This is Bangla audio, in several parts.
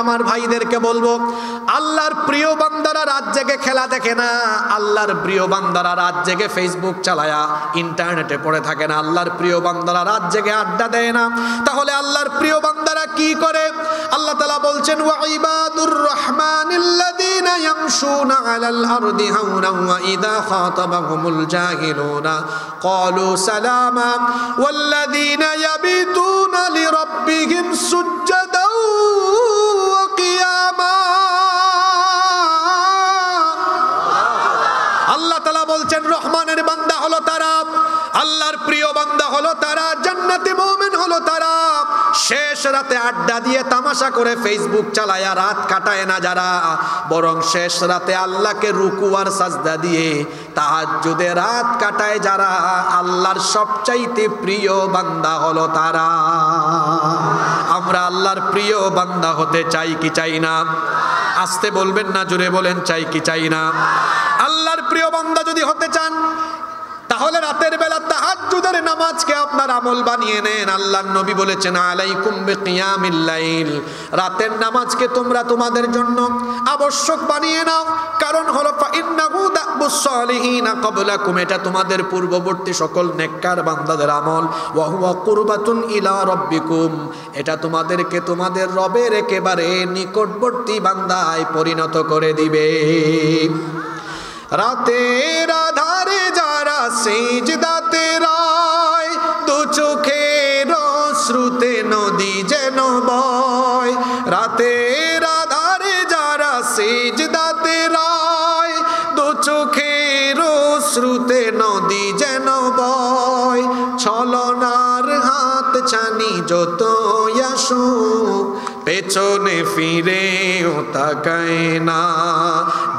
আমার ভাইদেরকে বলবো, আল্লাহর প্রিয় বান্দারা রাত জেগে খেলা দেখে না, আল্লাহর প্রিয় বান্দারা রাত জেগে ফেসবুক চালায়া ইন্টারনেটে পড়ে থাকে না, আল্লাহর প্রিয় বান্দারা রাত জেগে আড্ডা দেয় না। তাহলে আল্লাহর প্রিয় বান্দারা কি করে? আল্লাহ তাআলা বলছেন, ওয়া ইবাদুর রহমানিল্লাযীনা ইয়ামশুনা আলাল আরদি হাওনা ওয়া ইযা খাতাবাহুমুল জাহিলুনা ক্বালু সালামা ওয়াল্লাযীনা ইয়াবিতুনা লিরাব্বিহিম সুজদাও ওয়া কিয়ামা। আল্লাহ তাআলা বলছেন, রহমানের বান্দা হলো তারা, আল্লাহর প্রিয় বান্দা হলো তারা, জান্নাতি মুমিন হলো তারা, শেষ রাতে আড্ডা দিয়ে তামাশা করে ফেসবুক চালায়া রাত কাটায় না যারা, বরং শেষ রাতে আল্লাহকে রুকু আর সাজদা দিয়ে তাহাজ্জুদে রাত কাটায় যারা, আল্লাহর সবচাইতে প্রিয় বান্দা হলো তারা। আমরা আল্লাহর প্রিয় বান্দা হতে চাই কি চাই না? আস্তে বলবেন না, জোরে বলেন, চাই কি চাই না? আল্লাহর প্রিয় বান্দা যদি হতে চান, তাহলে রাতের বেলা তাহাজ্জুদের নামাজকে আপনার আমল বানিয়ে নেন। আল্লাহর নবী বলেছেন, আলাইকুম বিকিয়ামিল লাইল, রাতের নামাজকে তোমরা তোমাদের জন্য আবশ্যক বানিয়ে নাও। কারণ হলো ফাইন্নাহু দাবুস সালিহিনা ক্বাবলাকুম, এটা তোমাদের পূর্ববর্তী সকল নেককার বান্দাদের আমল। ওয়া হুয়া কুরবাতুন ইলা রাব্বিকুম, এটা তোমাদেরকে তোমাদের রবের একেবারে নিকটবর্তী বান্দায় পরিণত করে দিবে। রাতের আধারে যারা সিজদাতে রয়, দু চোখের শ্রুতে নদী যেন বয়। রাতের আধারে যারা সিজদাতে রয়, দু চোখের শ্রুতে নদী যেন বয়। ছলনার হাত ছানি যত আসুক, পেছনে ফিরেও তাকায় না,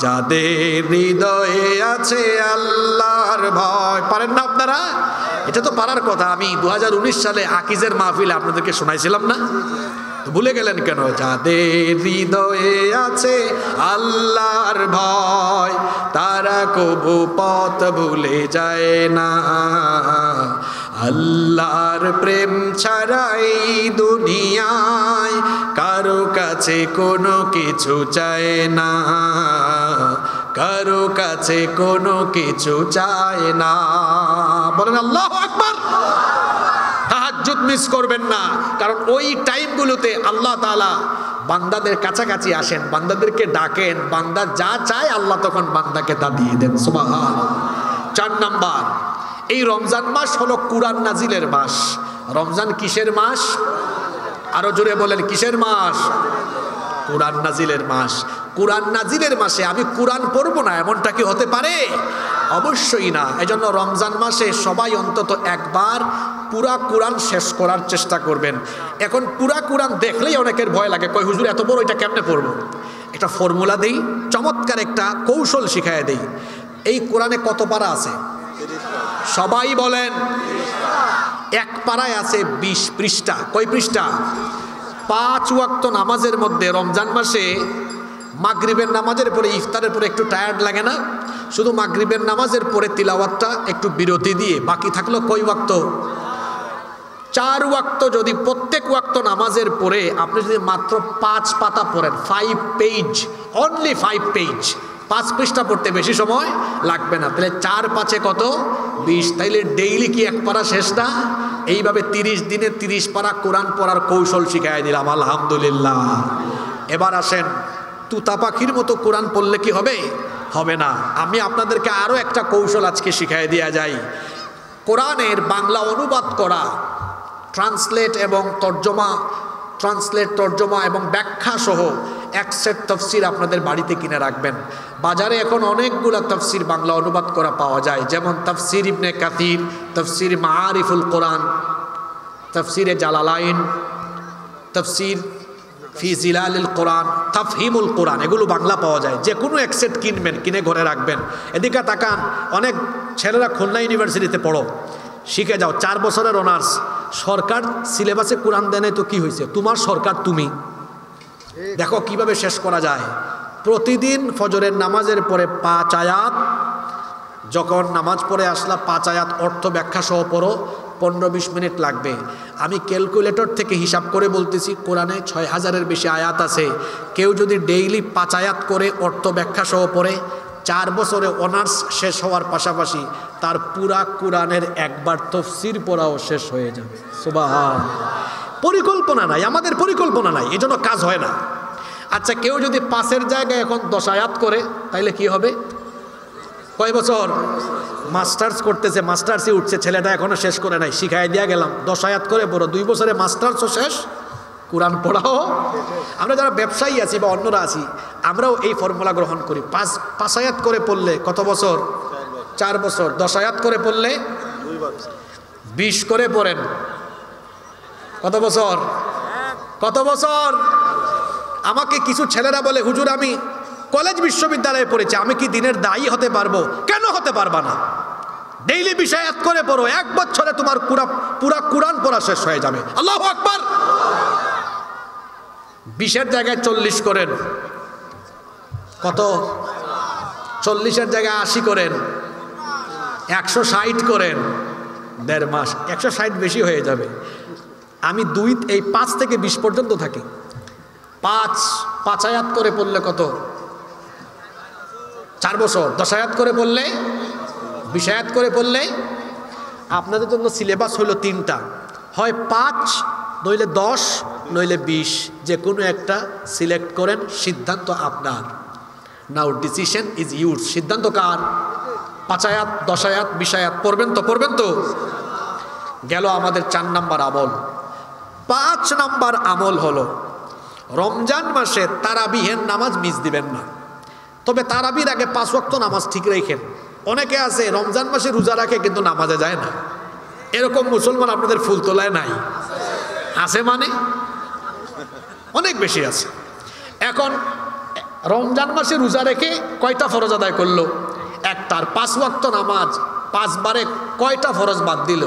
যাদের হৃদয়ে আছে আল্লাহর ভয়। পারেন না আপনারা? এটা তো পারার কথা। আমি 2019 সালে আকিজের মাহফিলে আপনাদেরকে শোনাইছিলাম না? ভুলে গেলেন কেন? যাদের হৃদয়ে আছে আল্লাহর ভয়, তারা কবু পথ ভুলে যায় না। আল্লাহর প্রেম ছাড়াই দুনিয়ায় কারো কাছে কোনো কিছু চায় না, কারো কাছে কোনো কিছু চায় না। বলেন আল্লাহু আকবার। তাহাজ্জুদ মিস করবেন না, কারণ ওই টাইমগুলোতে আল্লাহ তাআলা বান্দাদের কাছাকাছি আসেন, বান্দাদেরকে ডাকেন, বান্দা যা চায় আল্লাহ তখন বান্দাকে তা দিয়ে দেন। সুবহানাল্লাহ। 4 নাম্বার, এই রমজান মাস হলো কুরআন নাজিলের মাস। রমজান কিসের মাস? আরো জোরে বলেন, কিসের মাস? কুরআন নাজিলের মাস। কুরআন নাজিলের মাসে আমি কুরআন পড়বো না, এমনটা কি হতে পারে? অবশ্যই না। এজন্য রমজান মাসে সবাই অন্তত একবার পুরা কুরআন শেষ করার চেষ্টা করবেন। এখন পুরা কুরআন দেখলেই অনেকের ভয় লাগে, কই হুজুর এত বড় এটা কেমনে পড়বো? একটা ফর্মুলা দেই, চমৎকার একটা কৌশল শিখায় দেই। এই কোরআনে কত পারা আছে? সবাই বলেন। এক পারায় আছে 20 পৃষ্ঠা। কয় পৃষ্ঠা? 5 ওয়াক্ত নামাজের মধ্যে রমজান মাসে মাগরিবের নামাজের পরে, ইফতারের পরে একটু টায়ার্ড লাগে না? শুধু মাগরিবের নামাজের পরে তিলাওয়াতটা একটু বিরতি দিয়ে বাকি থাকলো কয় ওয়াক্ত? 4 ওয়াক্ত। যদি প্রত্যেক ওয়াক্ত নামাজের পরে আপনি যদি মাত্র 5 পাতা পড়েন, 5 পেজ, অনলি 5 পেজ, 5 পৃষ্ঠা পড়তে বেশি সময় লাগবে না। তাহলে 4 5 কত? 20। তাইলে ডেইলি কি 1 পারা শেষ না? এইভাবে 30 দিনে 30 পারা কোরআন পড়ার কৌশল শিখাই দিলাম, আলহামদুলিল্লাহ। এবার আসেন, তুতা পাখির মতো কোরআন পড়লে কি হবে? হবে না। আমি আপনাদেরকে আরো একটা কৌশল আজকে শিখাই দেয়া যাই। কোরআনের বাংলা অনুবাদ করা, ট্রান্সলেট এবং তর্জমা এবং ব্যাখ্যা সহ এক সেট তাফসীর আপনাদের বাড়িতে কিনে রাখবেন। বাজারে এখন অনেকগুলো তাফসীর বাংলা অনুবাদ করা পাওয়া যায়, যেমন তাফসীর ইবনে কাসির, তাফসীর মাআরিফুল কোরআন, তাফসীরে জালালাইন, তাফসীর ফি জিলালিল কোরআন, তাফহিমুল কোরআন, এগুলো বাংলা পাওয়া যায়। যে কোনো এক সেট কিনবেন, কিনে ঘরে রাখবেন। এদিকে তাকান, অনেক ছেলেরা খুলনা ইউনিভার্সিটিতে পড়ো, শিখে যাও, 4 বছরের অনার্স। সরকার সিলেবাসে কোরআন দেয় নাই তো কি হয়েছে? তোমার সরকার তুমি। দেখো কিভাবে শেষ করা যায়। প্রতিদিন ফজরের নামাজের পরে 5 আয়াত, যখন নামাজ পড়ে আসলা 5 আয়াত অর্থ ব্যাখ্যা সহ পড়ো, 15-20 মিনিট লাগবে। আমি ক্যালকুলেটর থেকে হিসাব করে বলতেছি, কোরআনে 6000-এর বেশি আয়াত আছে। কেউ যদি ডেইলি 5 আয়াত করে অর্থ ব্যাখ্যা সহ পড়ে, 4 বছরে অনার্স শেষ হওয়ার পাশাপাশি তার পুরা কোরআনের একবার তাফসীর পড়াও শেষ হয়ে যাবে। সুবহানাল্লাহ। পরিকল্পনা নাই, আমাদের পরিকল্পনা নাই, এজন্য কাজ হয় না। আচ্ছা, কেউ যদি 5-এর জায়গায় এখন 10 আয়াত করে, তাইলে কি হবে? কয় বছর? মাস্টার্স করতেছে, মাস্টার্সই উঠছে, ছেলেটা এখনো শেষ করে নাই, শিখাই দিয়া গেলাম 10 আয়াত করে পড়ো, 2 বছরে মাস্টার্সও শেষ, কোরআন পড়াও। আমরা যারা ব্যবসায়ী আছি বা অন্যরা আছি, আমরাও এই ফর্মুলা গ্রহণ করি। 5 আয়াত করে পড়লে কত বছর? 4 বছর। 10 আয়াত করে পড়লে 20 করে পড়েন, কত বছর? কত বছর? আমাকে কিছু ছেলেরা বলে, হুজুর আমি কলেজ বিশ্ববিদ্যালয়ে পড়েছি, আমি কি দিনের দায়ী হতে পারবো? কেন হতে পারবা না? ডেইলি 20 আয়াত করে পড়ো, 1 বছরে তোমার পুরা কোরআন পড়া শেষ হয়ে যাবে। আল্লাহু আকবার। 20-এর জায়গায় 40 করেন, কত? 40-এর জায়গায় 80 করেন, 160 করেন, 1.5 মাস। 160 বেশি হয়ে যাবে। আমি 5 থেকে 20 পর্যন্ত থাকি। 5 আয়াত করে পড়লে কত? 4 বছর। 10 আয়াত করে পড়লে, 20 আয়াত করে পড়লে, আপনাদের জন্য সিলেবাস হলো 3টা, হয় 5, নইলে 10, নইলে 20, যে কোনো একটা সিলেক্ট করেন। সিদ্ধান্ত আপনার। নাও ডিসিশন ইজ ইউর। সিদ্ধান্ত কার? 5 আয়াত, 10 আয়াত, 20 আয়াত পড়বেন তো? পড়বেন তো? গেল আমাদের 4 নাম্বার আমল। 5 নাম্বার আমল হলো, রমজান মাসে তারাবিহের নামাজ মিস দিবেন না। তবে তারাবির আগে 5 ওয়াক্ত নামাজ ঠিক রেখেন। অনেকে আছে রমজান মাসে রোজা রাখে কিন্তু নামাজে যায় না। এরকম মুসলমান আপনাদের ফুলতলায় নাই? আছে মানে অনেক বেশি আছে। এখন রমজান মাসে রোজা রেখে কয়টা ফরজ আদায় করলো? একটার 5 ওয়াক্ত নামাজ 5 বারে কয়টা ফরজ বাদ দিল?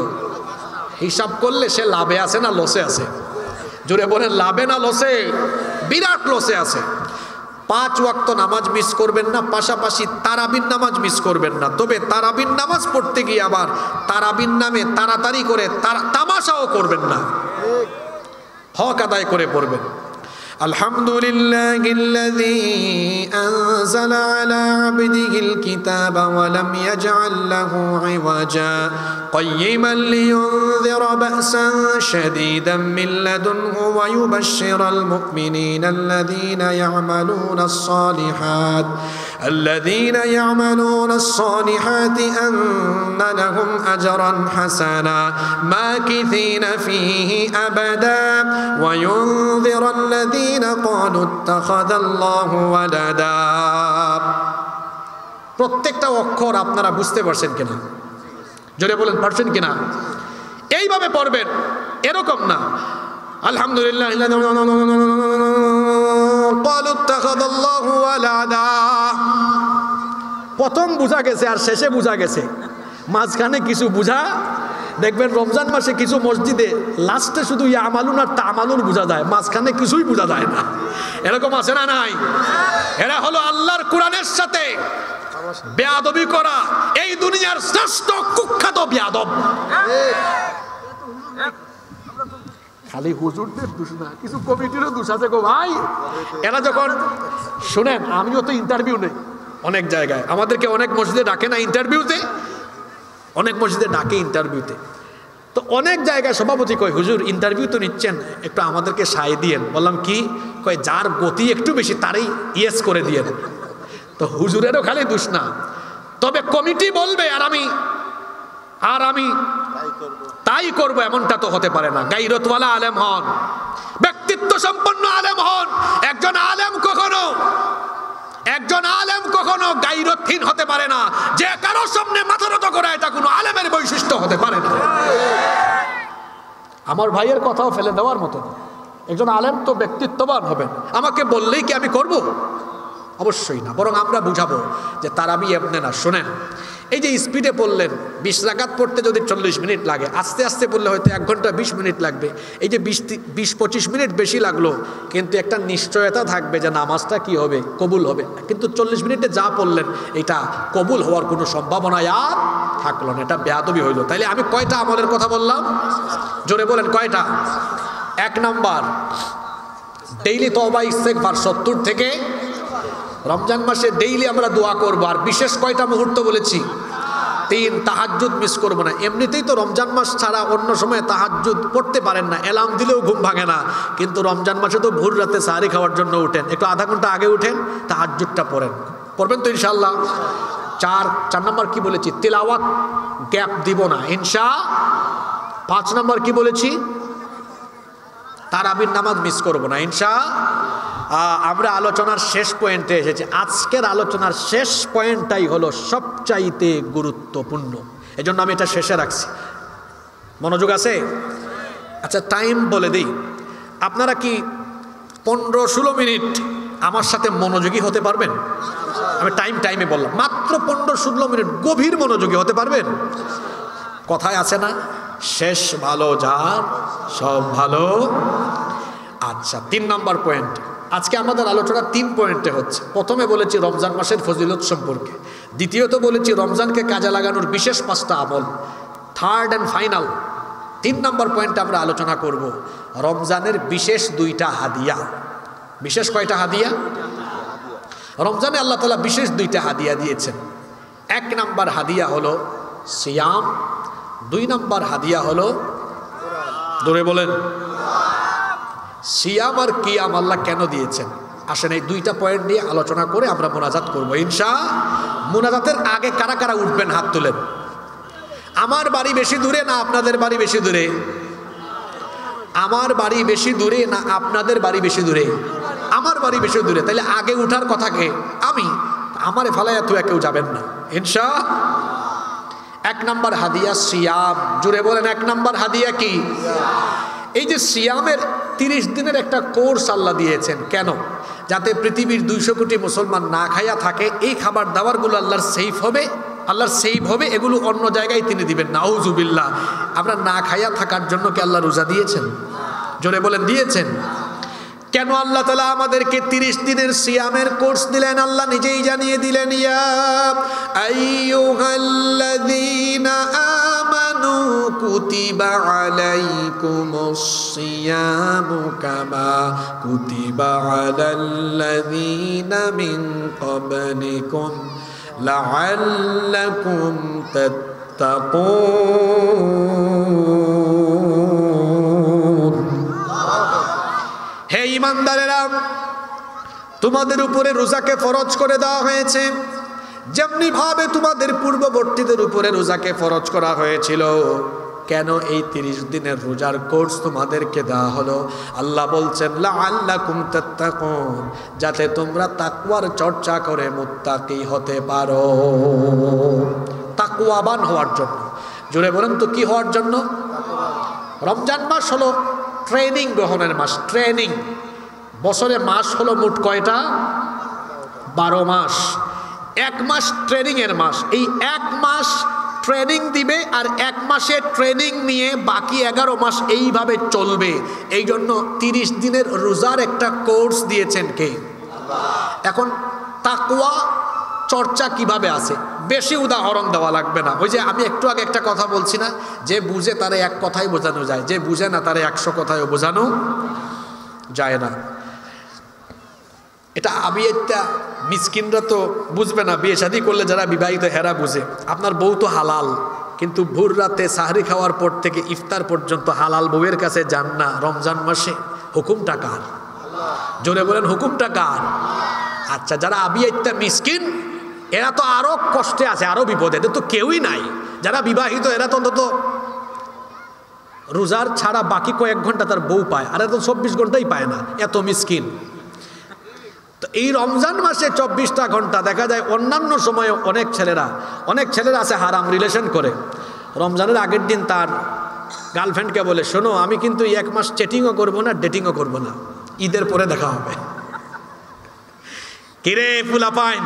হিসাব করলে সে লাভে আছে না লসে আছে? জোরে বলেন, লাভে না লসে? বিরাট লসে আছে। 5 ওয়াক্ত নামাজ মিস করবেন না, পাশাপাশি তারাবির নামাজ মিস করবেন না। তবে তারাবির নামাজ পড়তে গিয়ে আবার তারাবির নামে তাড়াতাড়ি করে তামাশাও করবেন না, হক আদায় করে পড়বেন। আলহামদুলিল্লাহিল্লাযী আনজালা আলা আবদিহিল কিতাবা ওয়া লাম ইয়াজআল লাহু ইওয়াজা কাইয়িমান লিয়ুনযিরা বা'সান শাদীদান মিন লাদুনহু ওয়া ইউবাশশিরাল মুমিনিনা আল্লাযীনা ইয়া'মালুনাস সালিহাতি আন্না লাহুম আজরান হাসানা মাকিথিনা ফীহি আবাদা ওয়া ইউনযিরাল লাযীনা ক্বালু ইত্তাখাযাল্লাহু ওয়ালাদা। প্রত্যেকটা অক্ষর আপনারা বুঝতে পারছেন কিনা? জোরে বলেন, পারছেন কিনা? এইভাবে পড়বেন, এরকম না আলহামদুলিল্লাহ প্রথম বুঝা গেছে আর শেষে বুঝা গেছে, মাঝখানে কিছু বুঝা। দেখবেন রমজান মাসে কিছু মসজিদে লাস্টে শুধু ইয়ামালুন আর তামালুন বুঝা যায়, মাঝখানে কিছুই বুঝা যায় না। এরকম আছে না নাই? এরা হলো আল্লাহর কোরআনের সাথে বেয়াদবি করা এই দুনিয়ার শ্রেষ্ঠ কুখ্যাত বেয়াদব। খালি হুজুরদের দোষ না, কিছু কমিটিরও দোষ আছে গো ভাই। এরা যখন শুনেন, আমিও তো ইন্টারভিউ নেই অনেক জায়গায়, আমাদেরকে অনেক মসজিদে ডাকে না ইন্টারভিউতে, অনেক মসজিদে ডাকে ইন্টারভিউতে। তো অনেক জায়গায় সভাপতি কয়, হুজুর ইন্টারভিউ তো নিচ্ছেন, একটু আমাদেরকে সায় দিয়েন। বললাম কি? কয় যার গতি একটু বেশি তারই ইয়েস করে দিয়েন। তো হুজুরেরও খালি দোষ না, তবে কমিটি বলবে আর আমি তাই করব এমনটা তো হতে পারে না। গায়রতওয়ালা আলেম হন, ব্যক্তিত্ব সম্পন্ন আলেম হন। একজন আলেম কখনো গায়রতহীন হতে পারে না। যে কারোর সামনে মাথা নত করে, এটা কোনো আলেমের বৈশিষ্ট্য হতে পারে না। আমার ভাইয়ের কথাও ফেলে দেওয়ার মতো। একজন আলেম তো ব্যক্তিত্ববান হবেন। আমাকে বললেই কি আমি করব? অবশ্যই না, বরং আমরা বুঝাবো যে তারাবি এমনি না। শোনেন, এই যে স্পিডে পড়লেন 20 রাকাত পড়তে যদি 40 মিনিট লাগে, আস্তে আস্তে পড়লে হয়তো 1 ঘন্টা 20 মিনিট লাগবে। এই যে 20-25 মিনিট বেশি লাগলো, কিন্তু একটা নিশ্চয়তা থাকবে যে নামাজটা কি হবে, কবুল হবে। কিন্তু 40 মিনিটে যা পড়লেন এটা কবুল হওয়ার কোনো সম্ভাবনা আর থাকলো না, এটা বেয়াদবি হইল। তাইলে আমি কয়টা আমলের কথা বললাম? জোরে বলেন কয়টা? 1 নাম্বার, ডেইলি তওবা ইস্তেগফার 70 থেকে। রমজান মাসে ডেইলি আমরা দোয়া করবো। আর বিশেষ কয়টা মুহূর্ত বলেছি? 3, তাহাজ্জুদ মিস করবো না। এমনিতেই তো রমজান মাস ছাড়া অন্য সময় তাহাজ্জুদ পড়তে পারেন না, অ্যালার্ম দিলেও ঘুম ভাঙে না, কিন্তু রমজান মাসে তো ভোর রাতে সাহারি খাওয়ার জন্য উঠেন, একটু আধা ঘন্টা আগে উঠেন, তাহাজ্জুদটা পড়বেন তো ইনশাআল্লাহ। 4 নাম্বার কি বলেছি? তিলাওয়াত গ্যাপ দিব না ইনশাআল্লাহ। 5 নাম্বার কি বলেছি? তারাবির নামাজ মিস করবো না ইনশাআল্লাহ। আমরা আলোচনার শেষ পয়েন্টে এসেছি। আজকের আলোচনার শেষ পয়েন্টটাই হলো সবচাইতে গুরুত্বপূর্ণ, এজন্য আমি এটা শেষে রাখছি। মনোযোগ আছে? আচ্ছা, টাইম বলে দিই। আপনারা কি 15-16 মিনিট আমার সাথে মনোযোগী হতে পারবেন? আমি টাইমে বললাম, মাত্র 15-16 মিনিট গভীর মনোযোগী হতে পারবেন? কথায় আছে না, শেষ ভালো যার সব ভালো। আচ্ছা, 3 নাম্বার পয়েন্ট। আজকে আমাদের আলোচনা 3 পয়েন্টে হচ্ছে। প্রথমে বলেছি রমজান মাসের ফজিলত সম্পর্কে, দ্বিতীয়ত বলেছি রমজানকে কাজে লাগানোর বিশেষ 5টা আমল, থার্ড অ্যান্ড ফাইনাল 3 নাম্বার পয়েন্টে আমরা আলোচনা করব রমজানের বিশেষ 2টা হাদিয়া। বিশেষ কয়টা হাদিয়া? রমজানে আল্লাহ তাআলা বিশেষ 2টা হাদিয়া দিয়েছেন। 1 নাম্বার হাদিয়া হলো সিয়াম, 2 নাম্বার হাদিয়া হলো, ধরে বলেন, সিয়াম আর কিয়াম আল্লাহ কেন দিয়েছেন? আসেন এই 2টা পয়েন্ট নিয়ে আলোচনা করে আমরা মোনাজাত করবো ইনশাআল্লাহ। মোনাজাতের আগে কারা কারা উঠবেন হাত তুলেন। আমার বাড়ি বেশি দূরে না আপনাদের বাড়ি বেশি দূরে? আমার বাড়ি বেশি দূরে না আপনাদের বাড়ি বেশি দূরে? আমার বাড়ি বেশি দূরে। তাহলে আগে উঠার কথা কে? আমি। আমারে ফালাইয়া তুই কেউ যাবেন না ইনশাআল্লাহ। 1 নাম্বার হাদিয়া সিয়াম। জুড়ে বলেন 1 নাম্বার হাদিয়া কি? এই যে সিয়ামের 30 দিনের একটা কোর্স আল্লাহ দিয়েছেন। কেন? যাতে পৃথিবীর 200 কোটি মুসলমান না খাইয়া থাকে। এই খাবার দাবারগুলো আল্লাহর সেভ হবে, এগুলো অন্য জায়গায় তিনি দিবেন। নাউজুবিল্লাহ। আমরা না খাইয়া থাকার জন্য কি আল্লাহ রোজা দিয়েছেন? জোরে বলেন দিয়েছেন। কেন আল্লাহ তাআলা আমাদেরকে 30 দিনের সিয়ামের কোর্স দিলেন? আল্লাহ নিজেই জানিয়ে দিলেন, ইয়া আইয়ুহাল্লাযীনা আমানু কুতিবা আলাইকুমুস সিয়ামু কামা কুতিবা আলাল্লাযীনা মিন ক্বাবলিকুম লাআল্লাকুম তাত্তাকুন। হে ঈমানদারেরা, তোমাদের উপরে রোজাকে ফরজ করে দেওয়া হয়েছে, যেমনি ভাবে তোমাদের পূর্ববর্তীদের উপরে রোজাকে ফরজ করা হয়েছিল। কেন এই 30 দিনের রোজার কোর্স তোমাদেরকে দেওয়া হলো? আল্লাহ বলছেন লাআল্লাকুম তাত্তাকুন, যাতে তোমরা তাকওয়ার চর্চা করে মুত্তাকি হতে পারো, তাকওয়াবান হওয়ার জন্য। জোরে বলেন তো কি হওয়ার জন্য? রমজান মাস হলো ট্রেনিং গ্রহণের মাস। ট্রেনিং, বছরে মাস হলো মোট কয়টা? 12 মাস। 1 মাস ট্রেনিংয়ের মাস। এই 1 মাস ট্রেনিং দিবে, আর 1 মাসে ট্রেনিং নিয়ে বাকি 11 মাস এইভাবে চলবে। এই জন্য 30 দিনের রোজার একটা কোর্স দিয়েছেন কে? এখন তাকওয়া চর্চা কিভাবে আছে? বেশি উদাহরণ দেওয়া লাগবে না। ওই যে আমি একটু আগে একটা কথা বলছি না, যে বুঝে তারে 1 কথাই বোঝানো যায়, যে বুঝে না তারে 100 কথায়ও বোঝানো যায় না। এটা আমি একটা মিসকিনরা তো বুঝবে না, বিয়ে শাদী করলে যারা বিবাহিত হেরা বুঝে। আপনার বউ তো হালাল, কিন্তু ভোর রাতে সাহরি খাওয়ার পর থেকে ইফতার পর্যন্ত হালাল বউয়ের কাছে যান না রমজান মাসে। হুকুমটা কার? জোরে বলেন হুকুমটা কার? আচ্ছা, যারা আবিয়াইত্যা মিসকিন এরা তো আরো কষ্টে আছে, আরো বিপদে। এদের তো কেউই নাই। যারা বিবাহিত এরা তো অন্তত রোজার ছাড়া বাকি কয়েক ঘন্টা তার বউ পায়, আর এত 24 ঘন্টাই পায় না, এত মিসকিন। তো এই রমজান মাসে 24টা ঘন্টা দেখা যায়। অন্যান্য সময়ে অনেক ছেলেরা আছে হারাম রিলেশন করে। রমজানের আগের দিন তার গার্লফ্রেন্ডকে বলে, শোনো আমি কিন্তু 1 মাস চ্যাটিংও করবো না, ডেটিংও করবো না, ঈদের পরে দেখা হবে। কিরে ফুলাপাইন,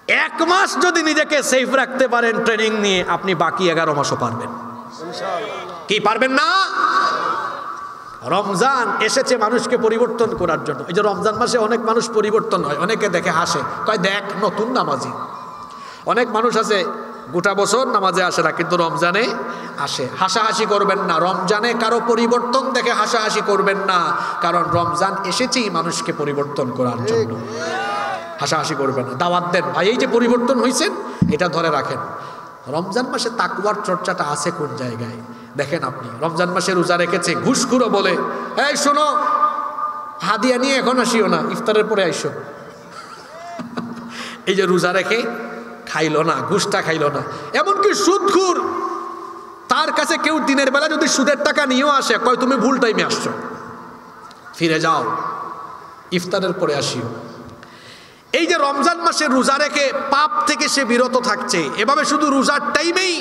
1 মাস যদি নিজেকে সেফ রাখতে পারেন ট্রেনিং নিয়ে, আপনি বাকি 11 মাসও পারবেন। কি পারবেন না? রমজান এসেছে মানুষকে পরিবর্তন করার জন্য। এই যে রমজান মাসে অনেক মানুষ পরিবর্তন হয়, অনেকে দেখে হাসে, কয় দেখ নতুন নামাজি। অনেক মানুষ আছে গোটা বছর নামাজে আসে না, কিন্তু রমজানে আসে। হাসাহাসি করবেন না, রমজানে কারো পরিবর্তন দেখে হাসাহাসি করবেন না, কারণ রমজান এসেছেই মানুষকে পরিবর্তন করার জন্য। হাসাহাসি করবেন না, দাওয়াত দেন, ভাই এই যে পরিবর্তন হয়েছেন এটা ধরে রাখেন। রমজান মাসে তাকওয়ার চর্চাটা আছে কোন জায়গায় দেখেন আপনি। রমজান মাসে রোজা রেখেছে, ঘুষখুরো বলে এই শোনো হাদিয়া নিয়ে এখন আসিও না, ইফতারের পরে আইসো। এই যে রোজা রেখে খাইলো না, ঘুষটা খাইলো না। এমনকি সুদখোর, তার কাছে কেউ দিনের বেলা যদি সুদের টাকা নিয়েও আসে, কয় তুমি ভুল টাইমে আসছো, ফিরে যাও, ইফতারের পরে আসিও। এই যে রমজান মাসে রোজা রেখে পাপ থেকে সে বিরত থাকছে, এভাবে শুধু রোজার টাইমেই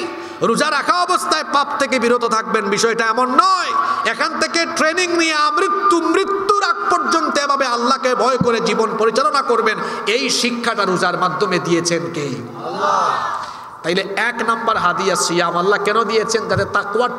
রোজা রাখা অবস্থায় পাপ থেকে বিরত থাকবেন, বিষয়টা এমন নয়। এখান থেকে ট্রেনিং নিয়ে মৃত্যুর আগ পর্যন্ত এভাবে আল্লাহকে ভয় করে জীবন পরিচালনা করবেন, এই শিক্ষাটা রোজার মাধ্যমে দিয়েছেন কে? আল্লাহ। তাইলে 1 নাম্বার হাদিয়া সিয়াম আল্লাহ কেন দিয়েছেন? যাতে তাকওয়ার